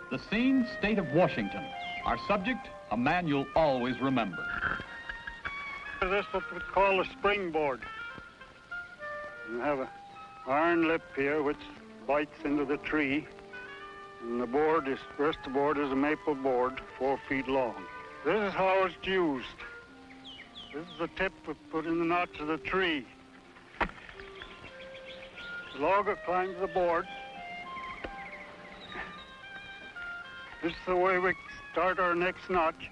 The scene, state of Washington. Our subject, a man you'll always remember. This is what we call a springboard. We have an iron lip here which bites into the tree, and the rest of the board is a maple board, 4 feet long. This is how it's used. This is the tip we put in the notch of the tree. The logger climbs the board. This is the way we start our next notch.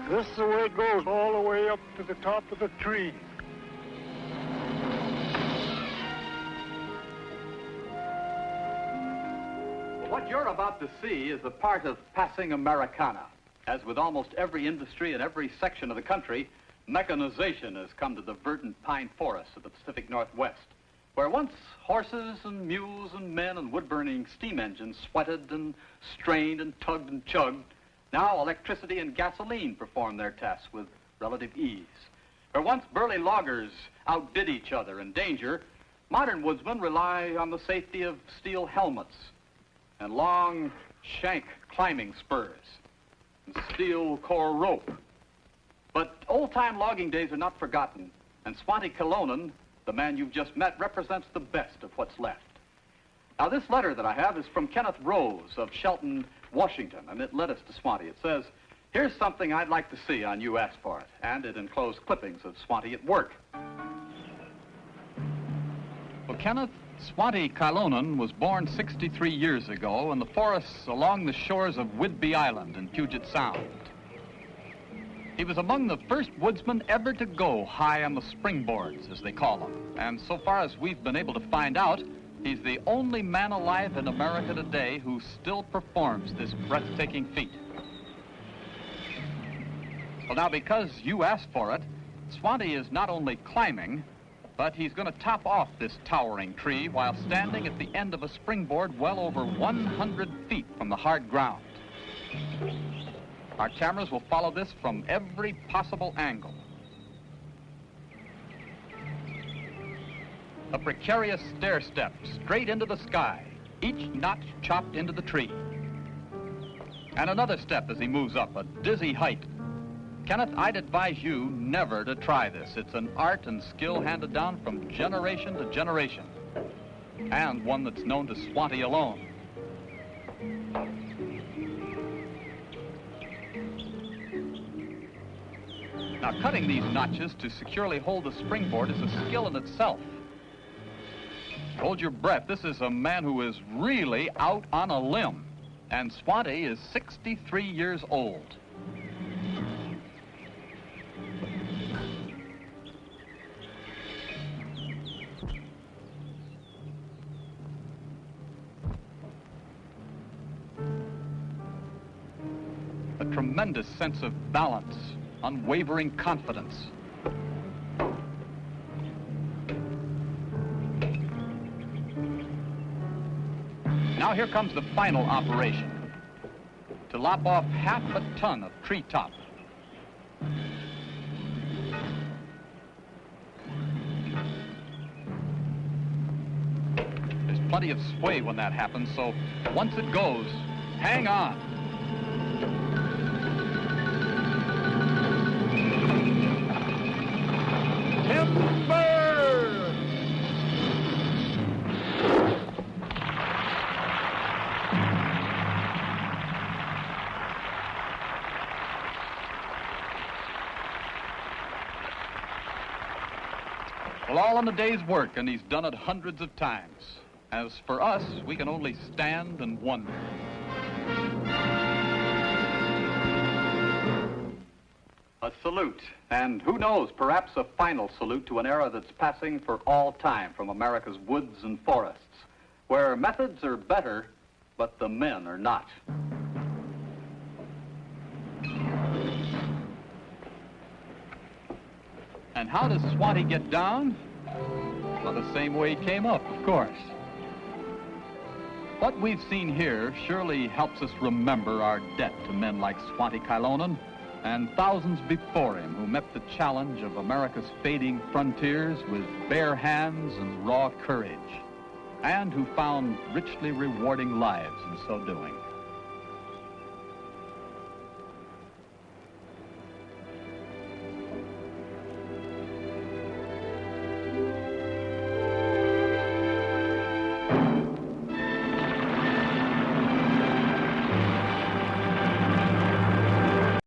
This is the way it goes, all the way up to the top of the tree. What you're about to see is a part of passing Americana. As with almost every industry in every section of the country, mechanization has come to the verdant pine forests of the Pacific Northwest, where once horses and mules and men and wood-burning steam engines sweated and strained and tugged and chugged, now electricity and gasoline perform their tasks with relative ease. Where once burly loggers outdid each other in danger, modern woodsmen rely on the safety of steel helmets and long shank climbing spurs and steel core rope. But old-time logging days are not forgotten, and Swanty Cologan, the man you've just met, represents the best of what's left. Now, this letter that I have is from Kenneth Rose of Shelton, Washington, and it led us to Swanty. It says, "Here's something I'd like to see on you ask for it," and it enclosed clippings of Swanty at work. Well, Kenneth, Swanty Cologan was born 63 years ago in the forests along the shores of Whidbey Island in Puget Sound. He was among the first woodsmen ever to go high on the springboards, as they call them. And so far as we've been able to find out, he's the only man alive in America today who still performs this breathtaking feat. Well, now, because you asked for it, Swanty is not only climbing, but he's going to top off this towering tree while standing at the end of a springboard well over 100 feet from the hard ground. Our cameras will follow this from every possible angle. A precarious stair step straight into the sky, each notch chopped into the tree. And another step as he moves up, a dizzy height. Kenneth, I'd advise you never to try this. It's an art and skill handed down from generation to generation, and one that's known to Swanty alone. Now, cutting these notches to securely hold the springboard is a skill in itself. Hold your breath. This is a man who is really out on a limb, and Swanty is 63 years old. A tremendous sense of balance, unwavering confidence. Now here comes the final operation, to lop off half a ton of treetop. There's plenty of sway when that happens, so once it goes, hang on. Well, all in the day's work, and he's done it hundreds of times. As for us, we can only stand and wonder. A salute, and who knows, perhaps a final salute to an era that's passing for all time from America's woods and forests, where methods are better, but the men are not. And how does Swanty get down? Well, the same way he came up, of course. What we've seen here surely helps us remember our debt to men like Swanty Cologan and thousands before him who met the challenge of America's fading frontiers with bare hands and raw courage, and who found richly rewarding lives in so doing.